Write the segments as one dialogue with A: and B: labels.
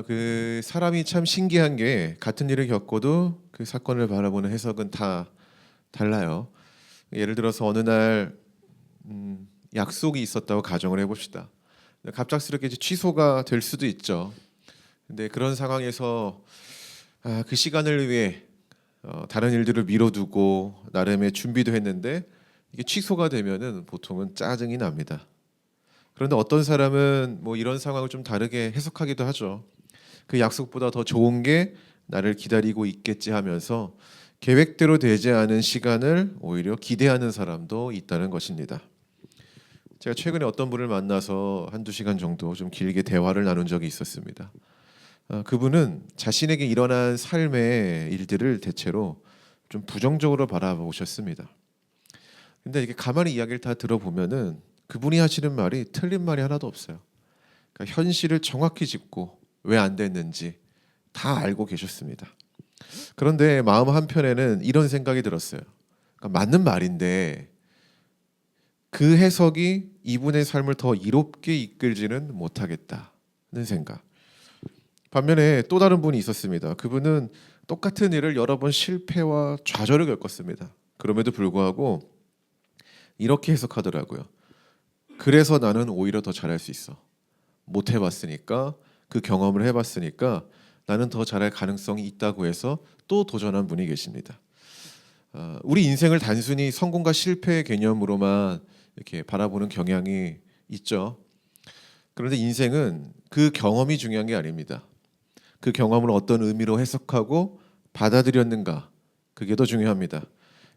A: 그 사람이 참 신기한 게 같은 일을 겪고도 그 사건을 바라보는 해석은 다 달라요. 예를 들어서 어느 날 약속이 있었다고 가정을 해봅시다. 갑작스럽게 이제 취소가 될 수도 있죠. 근데 그런 상황에서 그 시간을 위해 다른 일들을 미뤄두고 나름의 준비도 했는데 이게 취소가 되면은 보통은 짜증이 납니다. 그런데 어떤 사람은 뭐 이런 상황을 좀 다르게 해석하기도 하죠. 그 약속보다 더 좋은 게 나를 기다리고 있겠지 하면서 계획대로 되지 않은 시간을 오히려 기대하는 사람도 있다는 것입니다. 제가 최근에 어떤 분을 만나서 한두 시간 정도 좀 길게 대화를 나눈 적이 있었습니다. 그분은 자신에게 일어난 삶의 일들을 대체로 좀 부정적으로 바라보셨습니다. 근데 이게 가만히 이야기를 다 들어보면은 그분이 하시는 말이 틀린 말이 하나도 없어요. 그러니까 현실을 정확히 짚고 왜 안 됐는지 다 알고 계셨습니다. 그런데 마음 한편에는 이런 생각이 들었어요. 그러니까 맞는 말인데 그 해석이 이분의 삶을 더 이롭게 이끌지는 못하겠다는 생각. 반면에 또 다른 분이 있었습니다. 그분은 똑같은 일을 여러 번 실패와 좌절을 겪었습니다. 그럼에도 불구하고 이렇게 해석하더라고요. 그래서 나는 오히려 더 잘할 수 있어. 못 해봤으니까 그 경험을 해봤으니까 나는 더 잘할 가능성이 있다고 해서 또 도전한 분이 계십니다. 우리 인생을 단순히 성공과 실패의 개념으로만 이렇게 바라보는 경향이 있죠. 그런데 인생은 그 경험이 중요한 게 아닙니다. 그 경험을 어떤 의미로 해석하고 받아들였는가, 그게 더 중요합니다.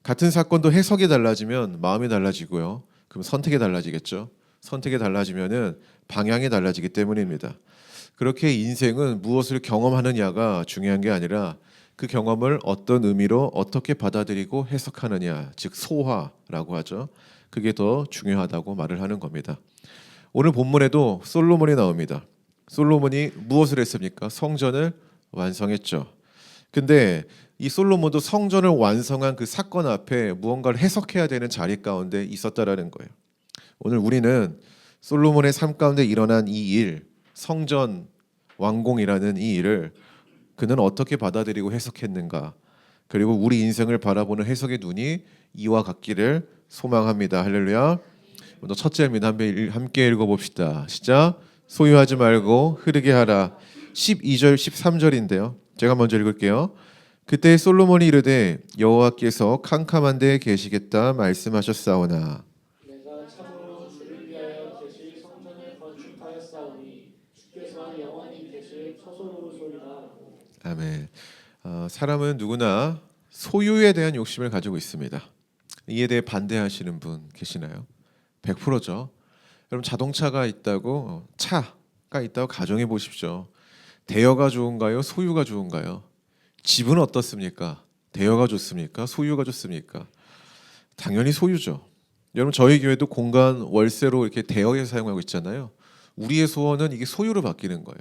A: 같은 사건도 해석이 달라지면 마음이 달라지고요. 그럼 선택이 달라지겠죠. 선택이 달라지면은 방향이 달라지기 때문입니다. 그렇게 인생은 무엇을 경험하느냐가 중요한 게 아니라 그 경험을 어떤 의미로 어떻게 받아들이고 해석하느냐, 즉 소화라고 하죠. 그게 더 중요하다고 말을 하는 겁니다. 오늘 본문에도 솔로몬이 나옵니다. 솔로몬이 무엇을 했습니까? 성전을 완성했죠. 근데 이 솔로몬도 성전을 완성한 그 사건 앞에 무언가를 해석해야 되는 자리 가운데 있었다라는 거예요. 오늘 우리는 솔로몬의 삶 가운데 일어난 이 일, 성전 완공이라는 이 일을 그는 어떻게 받아들이고 해석했는가, 그리고 우리 인생을 바라보는 해석의 눈이 이와 같기를 소망합니다. 할렐루야. 먼저 첫째입니다. 함께 읽어봅시다. 시작. 소유하지 말고 흐르게 하라. 12절 13절인데요. 제가 먼저 읽을게요. 그때 솔로몬이 이르되 여호와께서 캄캄한 데에 계시겠다 말씀하셨사오나
B: 내가 참으로 주를 위하여 계실 성전을 건축하였사오니 주께서 영원히 계실 소소로소이다.
A: 아멘. 사람은 누구나 소유에 대한 욕심을 가지고 있습니다. 이에 대해 반대하시는 분 계시나요? 100%죠. 여러분 자동차가 있다고 차가 있다고 가정해 보십시오. 대여가 좋은가요? 소유가 좋은가요? 집은 어떻습니까? 대여가 좋습니까? 소유가 좋습니까? 당연히 소유죠. 여러분 저희 교회도 공간 월세로 이렇게 대여해서 사용하고 있잖아요. 우리의 소원은 이게 소유로 바뀌는 거예요.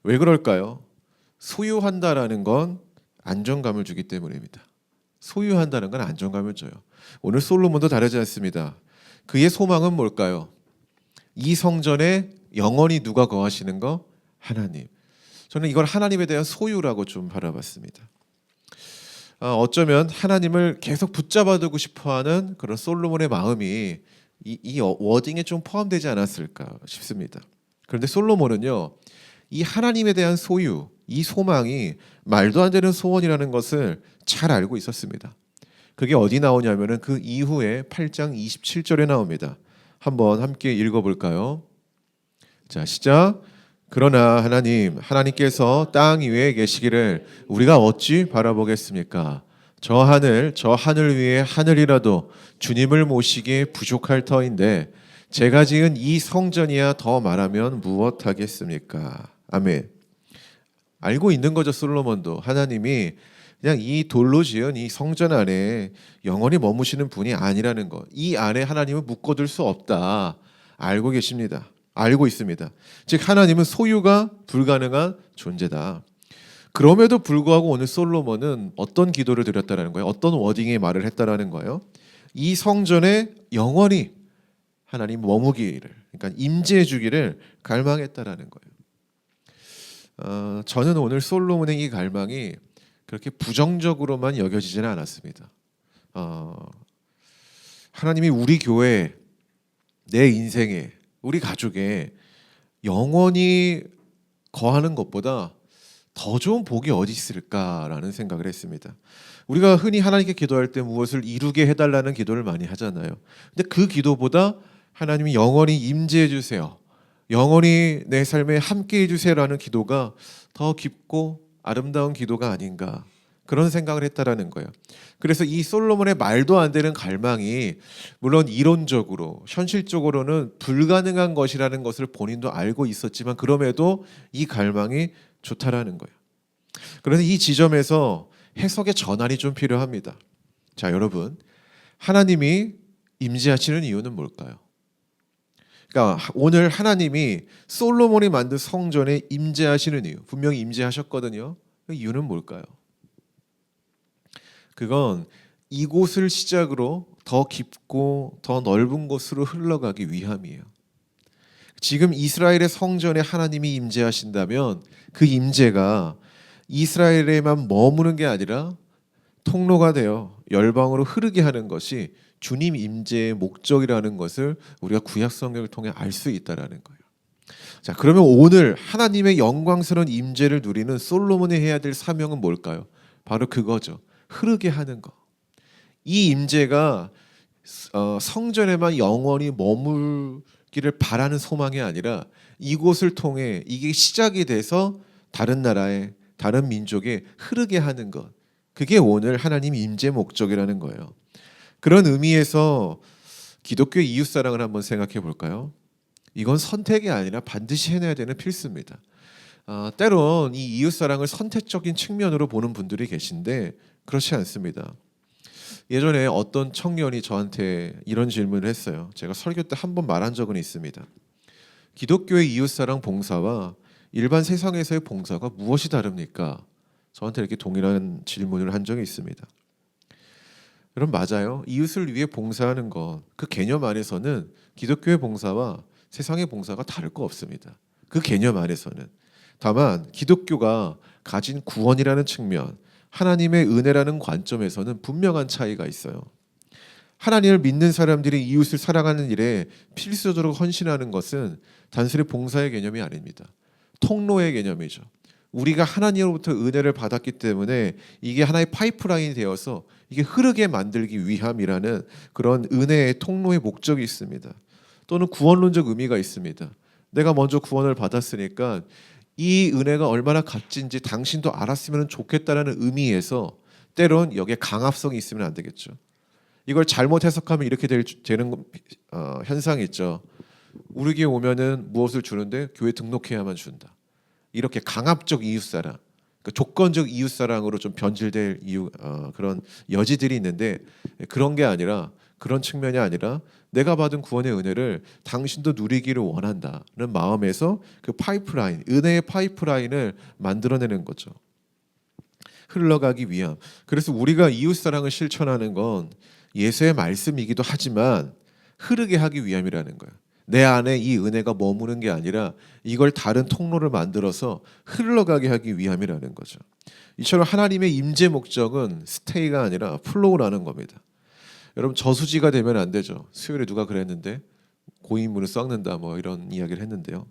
A: 왜 그럴까요? 소유한다라는 건 안정감을 주기 때문입니다. 소유한다는 건 안정감을 줘요. 오늘 솔로몬도 다르지 않습니다. 그의 소망은 뭘까요? 이 성전에 영원히 누가 거하시는 거? 하나님. 저는 이걸 하나님에 대한 소유라고 좀 바라봤습니다. 어쩌면 하나님을 계속 붙잡아두고 싶어하는 그런 솔로몬의 마음이 이 워딩에 좀 포함되지 않았을까 싶습니다. 그런데 솔로몬은요, 이 하나님에 대한 소유, 이 소망이 말도 안 되는 소원이라는 것을 잘 알고 있었습니다. 그게 어디 나오냐면은 그 이후에 8장 27절에 나옵니다. 한번 함께 읽어볼까요? 자, 시작. 그러나 하나님께서 땅 위에 계시기를 우리가 어찌 바라보겠습니까? 저 하늘 위에 하늘이라도 주님을 모시기에 부족할 터인데 제가 지은 이 성전이야 더 말하면 무엇하겠습니까? 아멘. 알고 있는 거죠, 솔로몬도. 하나님이 그냥 이 돌로 지은 이 성전 안에 영원히 머무시는 분이 아니라는 것. 이 안에 하나님은 묶어둘 수 없다. 알고 계십니다. 알고 있습니다. 즉 하나님은 소유가 불가능한 존재다. 그럼에도 불구하고 오늘 솔로몬은 어떤 기도를 드렸다라는 거예요? 어떤 워딩의 말을 했다라는 거예요? 이 성전에 영원히 하나님 머무기를, 그러니까 임재해 주기를 갈망했다라는 거예요. 저는 오늘 솔로몬의 이 갈망이 그렇게 부정적으로만 여겨지지는 않았습니다. 하나님이 우리 교회, 내 인생에, 우리 가족에 영원히 거하는 것보다 더 좋은 복이 어디 있을까라는 생각을 했습니다. 우리가 흔히 하나님께 기도할 때 무엇을 이루게 해달라는 기도를 많이 하잖아요. 근데 그 기도보다 하나님이 영원히 임재해 주세요, 영원히 내 삶에 함께 해주세요라는 기도가 더 깊고 아름다운 기도가 아닌가, 그런 생각을 했다라는 거예요. 그래서 이 솔로몬의 말도 안 되는 갈망이 물론 이론적으로 현실적으로는 불가능한 것이라는 것을 본인도 알고 있었지만 그럼에도 이 갈망이 좋다라는 거예요. 그래서 이 지점에서 해석의 전환이 좀 필요합니다. 자, 여러분, 하나님이 임재하시는 이유는 뭘까요? 그러니까 오늘 하나님이 솔로몬이 만든 성전에 임재하시는 이유, 분명히 임재하셨거든요. 그 이유는 뭘까요? 그건 이곳을 시작으로 더 깊고 더 넓은 곳으로 흘러가기 위함이에요. 지금 이스라엘의 성전에 하나님이 임재하신다면 그 임재가 이스라엘에만 머무는 게 아니라 통로가 되어 열방으로 흐르게 하는 것이 주님 임재의 목적이라는 것을 우리가 구약 성경을 통해 알 수 있다라는 거예요. 자, 그러면 오늘 하나님의 영광스러운 임재를 누리는 솔로몬이 해야 될 사명은 뭘까요? 바로 그거죠. 흐르게 하는 것. 이 임재가 성전에만 영원히 머물기를 바라는 소망이 아니라 이곳을 통해 이게 시작이 돼서 다른 나라에, 다른 민족에 흐르게 하는 것. 그게 오늘 하나님 임재 목적이라는 거예요. 그런 의미에서 기독교의 이웃사랑을 한번 생각해 볼까요? 이건 선택이 아니라 반드시 해내야 되는 필수입니다. 때론 이 이웃사랑을 선택적인 측면으로 보는 분들이 계신데 그렇지 않습니다. 예전에 어떤 청년이 저한테 이런 질문을 했어요. 제가 설교 때 한 번 말한 적은 있습니다. 기독교의 이웃사랑 봉사와 일반 세상에서의 봉사가 무엇이 다릅니까? 저한테 이렇게 동일한 질문을 한 적이 있습니다. 여러분, 맞아요. 이웃을 위해 봉사하는 것, 그 개념 안에서는 기독교의 봉사와 세상의 봉사가 다를 거 없습니다. 그 개념 안에서는. 다만 기독교가 가진 구원이라는 측면, 하나님의 은혜라는 관점에서는 분명한 차이가 있어요. 하나님을 믿는 사람들이 이웃을 사랑하는 일에 필수적으로 헌신하는 것은 단순히 봉사의 개념이 아닙니다. 통로의 개념이죠. 우리가 하나님으로부터 은혜를 받았기 때문에 이게 하나의 파이프라인이 되어서 이게 흐르게 만들기 위함이라는 그런 은혜의 통로의 목적이 있습니다. 또는 구원론적 의미가 있습니다. 내가 먼저 구원을 받았으니까 이 은혜가 얼마나 값진지 당신도 알았으면 좋겠다라는 의미에서 때론 여기에 강압성이 있으면 안 되겠죠. 이걸 잘못 해석하면 이렇게 되는 현상이 있죠. 우리 교회 오면은 무엇을 주는데 교회 등록해야만 준다. 이렇게 강압적 이웃사랑, 그러니까 조건적 이웃사랑으로 좀 변질될 그런 여지들이 있는데 그런 게 아니라, 그런 측면이 아니라 내가 받은 구원의 은혜를 당신도 누리기를 원한다는 마음에서 그 파이프라인, 은혜의 파이프라인을 만들어내는 거죠. 흘러가기 위함. 그래서 우리가 이웃사랑을 실천하는 건 예수의 말씀이기도 하지만 흐르게 하기 위함이라는 거예요. 내 안에 이 은혜가 머무는 게 아니라 이걸 다른 통로를 만들어서 흘러가게 하기 위함이라는 거죠. 이처럼 하나님의 임재 목적은 스테이가 아니라 플로우라는 겁니다. 여러분, 저수지가 되면 안 되죠. 수요일에 누가 그랬는데 고인물을 썩는다 뭐 이런 이야기를 했는데요.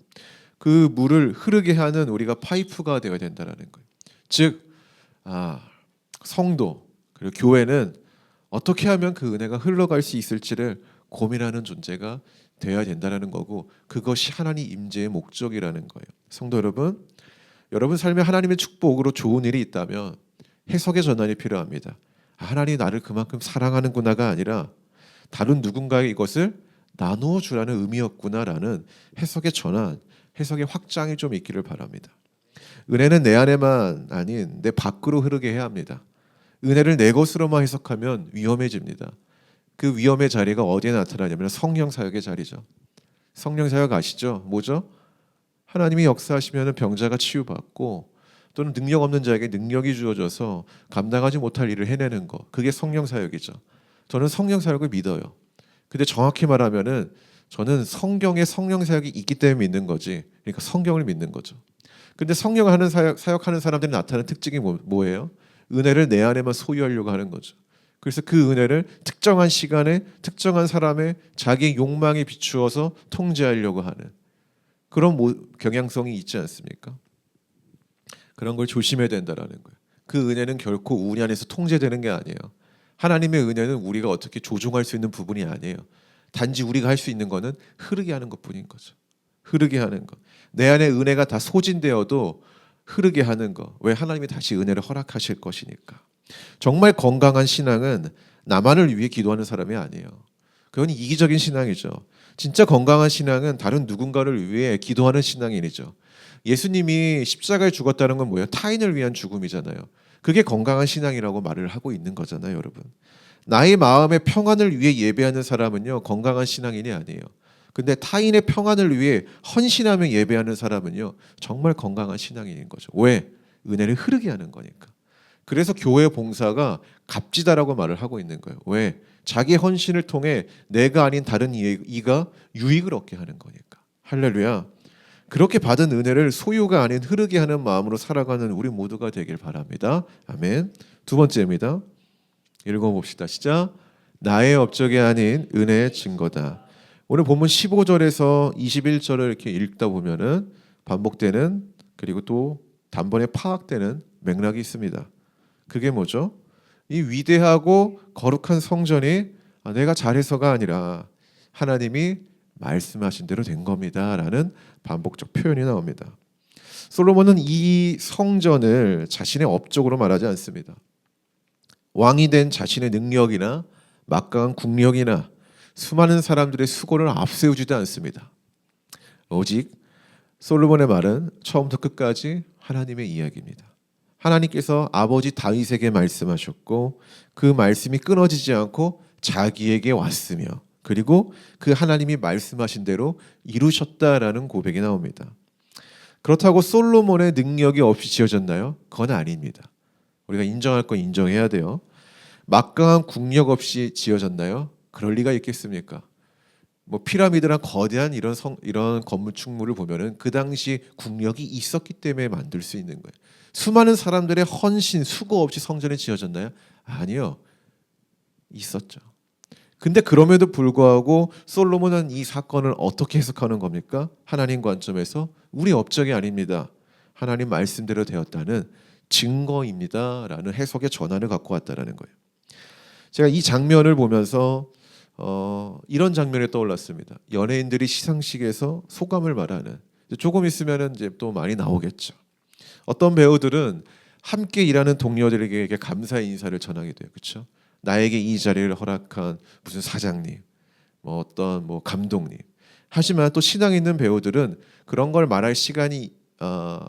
A: 그 물을 흐르게 하는 우리가 파이프가 되어야 된다는 거예요. 즉 성도 그리고 교회는 어떻게 하면 그 은혜가 흘러갈 수 있을지를 고민하는 존재가 되어야 된다는 거고, 그것이 하나님 임재의 목적이라는 거예요. 성도 여러분, 여러분 삶에 하나님의 축복으로 좋은 일이 있다면 해석의 전환이 필요합니다. 하나님이 나를 그만큼 사랑하는구나가 아니라 다른 누군가의 이것을 나누어 주라는 의미였구나라는 해석의 전환, 해석의 확장이 좀 있기를 바랍니다. 은혜는 내 안에만 아닌 내 밖으로 흐르게 해야 합니다. 은혜를 내 것으로만 해석하면 위험해집니다. 그 위험의 자리가 어디에 나타나냐면 성령 사역의 자리죠. 성령 사역 아시죠? 뭐죠? 하나님이 역사하시면 병자가 치유받고 또는 능력 없는 자에게 능력이 주어져서 감당하지 못할 일을 해내는 거, 그게 성령 사역이죠. 저는 성령 사역을 믿어요. 근데 정확히 말하면은 저는 성경에 성령 사역이 있기 때문에 믿는 거지, 그러니까 성경을 믿는 거죠. 근데 성령 사역하는 사람들이 나타나는 특징이 뭐예요? 은혜를 내 안에만 소유하려고 하는 거죠. 그래서 그 은혜를 특정한 시간에 특정한 사람의 자기 욕망에 비추어서 통제하려고 하는 그런 경향성이 있지 않습니까? 그런 걸 조심해야 된다라는 거예요. 그 은혜는 결코 우리 안에서 통제되는 게 아니에요. 하나님의 은혜는 우리가 어떻게 조종할 수 있는 부분이 아니에요. 단지 우리가 할 수 있는 거는 흐르게 하는 것뿐인 거죠. 흐르게 하는 것. 내 안에 은혜가 다 소진되어도 흐르게 하는 것. 왜? 하나님이 다시 은혜를 허락하실 것이니까. 정말 건강한 신앙은 나만을 위해 기도하는 사람이 아니에요. 그건 이기적인 신앙이죠. 진짜 건강한 신앙은 다른 누군가를 위해 기도하는 신앙인이죠. 예수님이 십자가에 죽었다는 건 뭐예요? 타인을 위한 죽음이잖아요. 그게 건강한 신앙이라고 말을 하고 있는 거잖아요, 여러분. 나의 마음의 평안을 위해 예배하는 사람은요, 건강한 신앙인이 아니에요. 근데 타인의 평안을 위해 헌신하며 예배하는 사람은요, 정말 건강한 신앙인인 거죠. 왜? 은혜를 흐르게 하는 거니까. 그래서 교회 봉사가 값지다라고 말을 하고 있는 거예요. 왜? 자기 헌신을 통해 내가 아닌 다른 이가 유익을 얻게 하는 거니까. 할렐루야. 그렇게 받은 은혜를 소유가 아닌 흐르게 하는 마음으로 살아가는 우리 모두가 되길 바랍니다. 아멘. 두 번째입니다. 읽어봅시다. 시작. 나의 업적이 아닌 은혜의 증거다. 오늘 본문 15절에서 21절을 이렇게 읽다 보면은 반복되는 그리고 또 단번에 파악되는 맥락이 있습니다. 그게 뭐죠? 이 위대하고 거룩한 성전이 내가 잘해서가 아니라 하나님이 말씀하신 대로 된 겁니다라는 반복적 표현이 나옵니다. 솔로몬은 이 성전을 자신의 업적으로 말하지 않습니다. 왕이 된 자신의 능력이나 막강한 국력이나 수많은 사람들의 수고를 앞세우지도 않습니다. 오직 솔로몬의 말은 처음부터 끝까지 하나님의 이야기입니다. 하나님께서 아버지 다윗에게 말씀하셨고 그 말씀이 끊어지지 않고 자기에게 왔으며 그리고 그 하나님이 말씀하신 대로 이루셨다라는 고백이 나옵니다. 그렇다고 솔로몬의 능력이 없이 지어졌나요? 그건 아닙니다. 우리가 인정할 건 인정해야 돼요. 막강한 국력 없이 지어졌나요? 그럴 리가 있겠습니까? 뭐 피라미드나 거대한 이런 건축물을 보면은 그 당시 국력이 있었기 때문에 만들 수 있는 거예요. 수많은 사람들의 헌신, 수고 없이 성전이 지어졌나요? 아니요. 있었죠. 근데 그럼에도 불구하고 솔로몬은 이 사건을 어떻게 해석하는 겁니까? 하나님 관점에서 우리 업적이 아닙니다. 하나님 말씀대로 되었다는 증거입니다라는 해석의 전환을 갖고 왔다라는 거예요. 제가 이 장면을 보면서 이런 장면이 떠올랐습니다. 연예인들이 시상식에서 소감을 말하는. 조금 있으면은 이제 또 많이 나오겠죠. 어떤 배우들은 함께 일하는 동료들에게 감사의 인사를 전하게 돼요. 그렇죠? 나에게 이 자리를 허락한 무슨 사장님, 뭐 어떤 뭐 감독님. 하지만 또 신앙 있는 배우들은 그런 걸 말할 시간이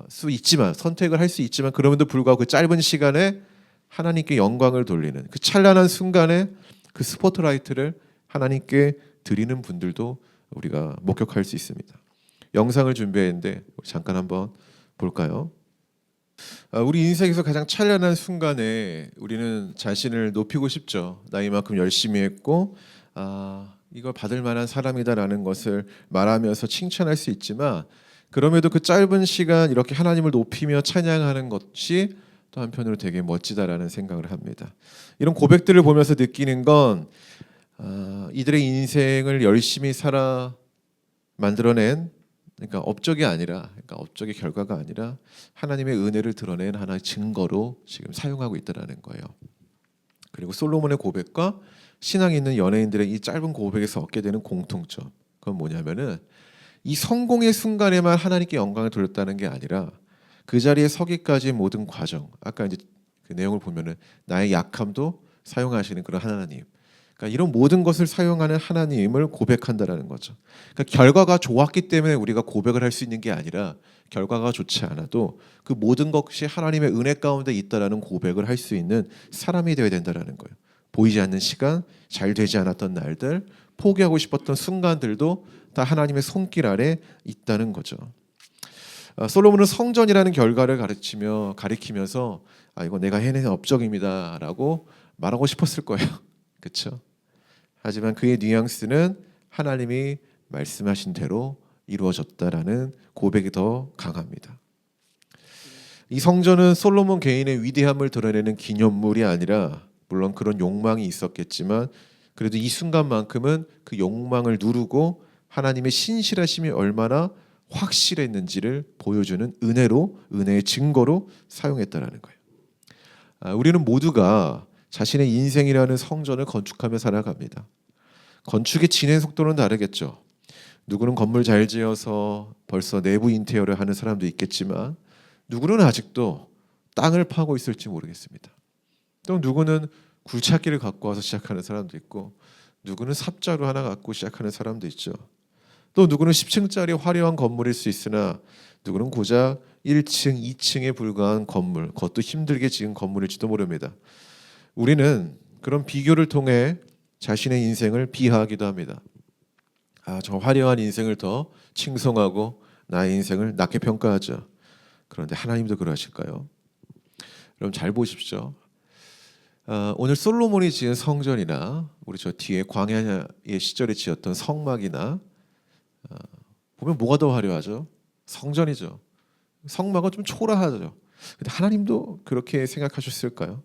A: 수 있지만 선택을 할 수 있지만 그럼에도 불구하고 그 짧은 시간에 하나님께 영광을 돌리는 그 찬란한 순간에 그 스포트라이트를 하나님께 드리는 분들도 우리가 목격할 수 있습니다. 영상을 준비했는데 잠깐 한번 볼까요? 우리 인생에서 가장 찬란한 순간에 우리는 자신을 높이고 싶죠. 나 이만큼 열심히 했고 이걸 받을 만한 사람이다라는 것을 말하면서 칭찬할 수 있지만 그럼에도 그 짧은 시간 이렇게 하나님을 높이며 찬양하는 것이 또 한편으로 되게 멋지다라는 생각을 합니다. 이런 고백들을 보면서 느끼는 건 이들의 인생을 열심히 살아 만들어낸 그러니까 업적이 아니라 그러니까 업적의 결과가 아니라 하나님의 은혜를 드러낸 하나의 증거로 지금 사용하고 있다는 거예요. 그리고 솔로몬의 고백과 신앙 있는 연예인들의 이 짧은 고백에서 얻게 되는 공통점 그건 뭐냐면은 이 성공의 순간에만 하나님께 영광을 돌렸다는 게 아니라 그 자리에 서기까지 모든 과정 아까 이제 그 내용을 보면은 나의 약함도 사용하시는 그런 하나님 그러니까 이런 모든 것을 사용하는 하나님을 고백한다라는 거죠. 그러니까 결과가 좋았기 때문에 우리가 고백을 할 수 있는 게 아니라 결과가 좋지 않아도 그 모든 것이 하나님의 은혜 가운데 있다라는 고백을 할 수 있는 사람이 되어야 된다라는 거예요. 보이지 않는 시간, 잘 되지 않았던 날들, 포기하고 싶었던 순간들도 다 하나님의 손길 아래 있다는 거죠. 솔로몬은 성전이라는 결과를 가리키면서 이거 내가 해낸 업적입니다라고 말하고 싶었을 거예요. 그렇죠? 하지만 그의 뉘앙스는 하나님이 말씀하신 대로 이루어졌다라는 고백이 더 강합니다. 이 성전은 솔로몬 개인의 위대함을 드러내는 기념물이 아니라, 물론 그런 욕망이 있었겠지만 그래도 이 순간만큼은 그 욕망을 누르고 하나님의 신실하심이 얼마나 확실했는지를 보여주는 은혜의 증거로 사용했다라는 거예요. 우리는 모두가 자신의 인생이라는 성전을 건축하며 살아갑니다. 건축의 진행 속도는 다르겠죠. 누구는 건물 잘 지어서 벌써 내부 인테리어를 하는 사람도 있겠지만, 누구는 아직도 땅을 파고 있을지 모르겠습니다. 또 누구는 굴착기를 갖고 와서 시작하는 사람도 있고, 누구는 삽자루 하나 갖고 시작하는 사람도 있죠. 또 누구는 10층짜리 화려한 건물일 수 있으나, 누구는 고작 1층, 2층에 불과한 건물, 그것도 힘들게 지은 건물일지도 모릅니다. 우리는 그런 비교를 통해 자신의 인생을 비하하기도 합니다. 저 화려한 인생을 더 칭송하고 나의 인생을 낮게 평가하죠. 그런데 하나님도 그러실까요? 여러분 잘 보십시오. 오늘 솔로몬이 지은 성전이나 우리 저 뒤에 광야의 시절에 지었던 성막이나 보면 뭐가 더 화려하죠? 성전이죠. 성막은 좀 초라하죠. 근데 하나님도 그렇게 생각하셨을까요?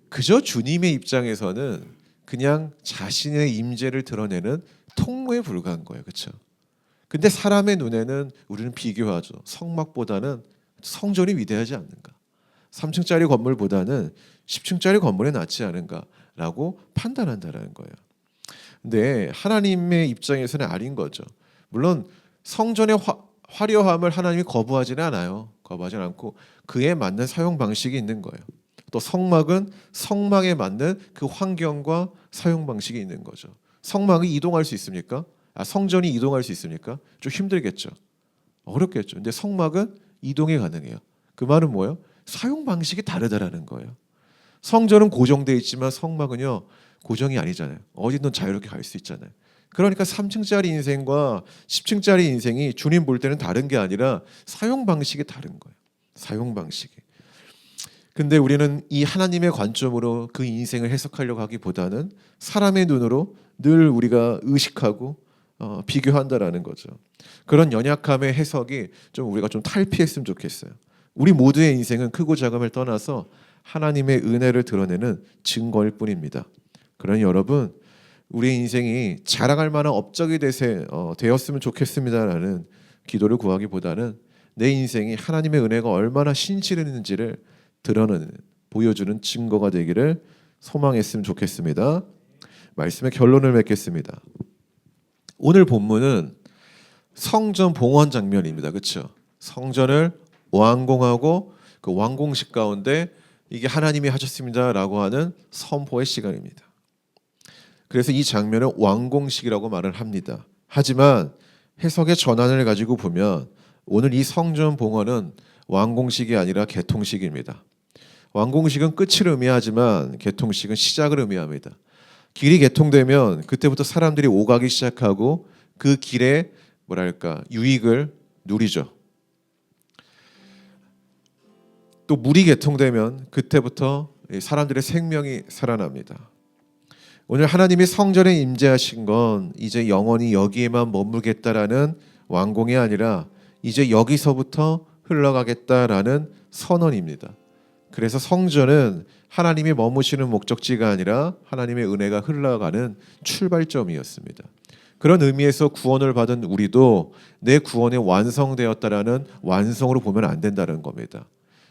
A: 그저 주님의 입장에서는 그냥 자신의 임재를 드러내는 통로에 불과한 거예요. 그렇죠? 근데 사람의 눈에는 우리는 비교하죠. 성막보다는 성전이 위대하지 않는가? 3층짜리 건물보다는 10층짜리 건물이 낫지 않은가라고 판단한다는 거예요. 근데 하나님의 입장에서는 아닌 거죠. 물론 성전의 화려함을 하나님이 거부하지는 않아요. 거부하지는 않고 그에 맞는 사용 방식이 있는 거예요. 또 성막은 성막에 맞는 그 환경과 사용 방식이 있는 거죠. 성막이 이동할 수 있습니까? 성전이 이동할 수 있습니까? 좀 힘들겠죠. 어렵겠죠. 근데 성막은 이동이 가능해요. 그 말은 뭐예요? 사용 방식이 다르다라는 거예요. 성전은 고정되어 있지만 성막은요 고정이 아니잖아요. 어디든 자유롭게 갈 수 있잖아요. 그러니까 3층짜리 인생과 10층짜리 인생이 주님 볼 때는 다른 게 아니라 사용 방식이 다른 거예요. 사용 방식이. 근데 우리는 이 하나님의 관점으로 그 인생을 해석하려고 하기보다는 사람의 눈으로 늘 우리가 의식하고 비교한다라는 거죠. 그런 연약함의 해석이 좀 우리가 좀 탈피했으면 좋겠어요. 우리 모두의 인생은 크고 작음을 떠나서 하나님의 은혜를 드러내는 증거일 뿐입니다. 그러니 여러분, 우리 인생이 자랑할 만한 업적이 되었으면 좋겠습니다라는 기도를 구하기보다는 내 인생이 하나님의 은혜가 얼마나 신실했는지를 드러내는, 보여주는 증거가 되기를 소망했으면 좋겠습니다. 말씀의 결론을 맺겠습니다. 오늘 본문은 성전 봉헌 장면입니다. 그렇죠? 성전을 완공하고 그 완공식 가운데 이게 하나님이 하셨습니다라고 하는 선포의 시간입니다. 그래서 이 장면은 완공식이라고 말을 합니다. 하지만 해석의 전환을 가지고 보면 오늘 이 성전 봉헌은 완공식이 아니라 개통식입니다. 완공식은 끝을 의미하지만 개통식은 시작을 의미합니다. 길이 개통되면 그때부터 사람들이 오가기 시작하고 그 길에 유익을 누리죠. 또 물이 개통되면 그때부터 사람들의 생명이 살아납니다. 오늘 하나님이 성전에 임재하신 건 이제 영원히 여기에만 머물겠다라는 완공이 아니라 이제 여기서부터 흘러가겠다라는 선언입니다. 그래서 성전은 하나님이 머무시는 목적지가 아니라 하나님의 은혜가 흘러가는 출발점이었습니다. 그런 의미에서 구원을 받은 우리도 내 구원이 완성되었다라는 완성으로 보면 안 된다는 겁니다.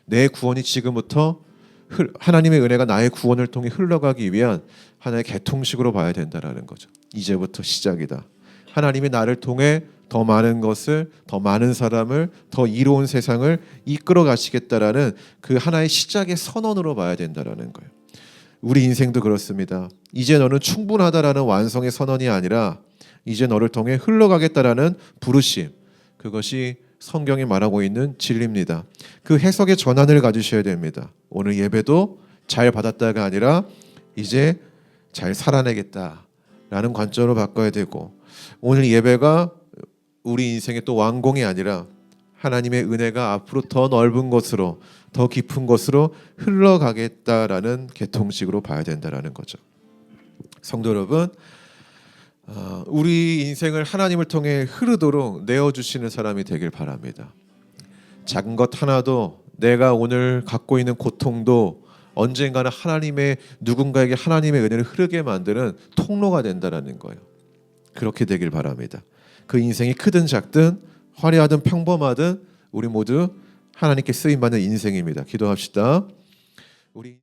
A: 내 구원이 지금부터 하나님의 은혜가 나의 구원을 통해 흘러가기 위한 하나의 개통식으로 봐야 된다는 거죠. 이제부터 시작이다. 하나님이 나를 통해 더 많은 것을, 더 많은 사람을, 더 이로운 세상을 이끌어 가시겠다라는 그 하나의 시작의 선언으로 봐야 된다는 거예요. 우리 인생도 그렇습니다. 이제 너는 충분하다라는 완성의 선언이 아니라 이제 너를 통해 흘러가겠다라는 부르심, 그것이 성경이 말하고 있는 진리입니다. 그 해석의 전환을 가지셔야 됩니다. 오늘 예배도 잘 받았다가 아니라 이제 잘 살아내겠다라는 관점으로 바꿔야 되고, 오늘 예배가 우리 인생의 또 완공이 아니라 하나님의 은혜가 앞으로 더 넓은 것으로, 더 깊은 것으로 흘러가겠다라는 개통식으로 봐야 된다라는 거죠. 성도 여러분, 우리 인생을 하나님을 통해 흐르도록 내어주시는 사람이 되길 바랍니다. 작은 것 하나도 내가 오늘 갖고 있는 고통도 언젠가는 누군가에게 하나님의 은혜를 흐르게 만드는 통로가 된다라는 거예요. 그렇게 되길 바랍니다. 그 인생이 크든 작든 화려하든 평범하든 우리 모두 하나님께 쓰임 받는 인생입니다. 기도합시다. 우리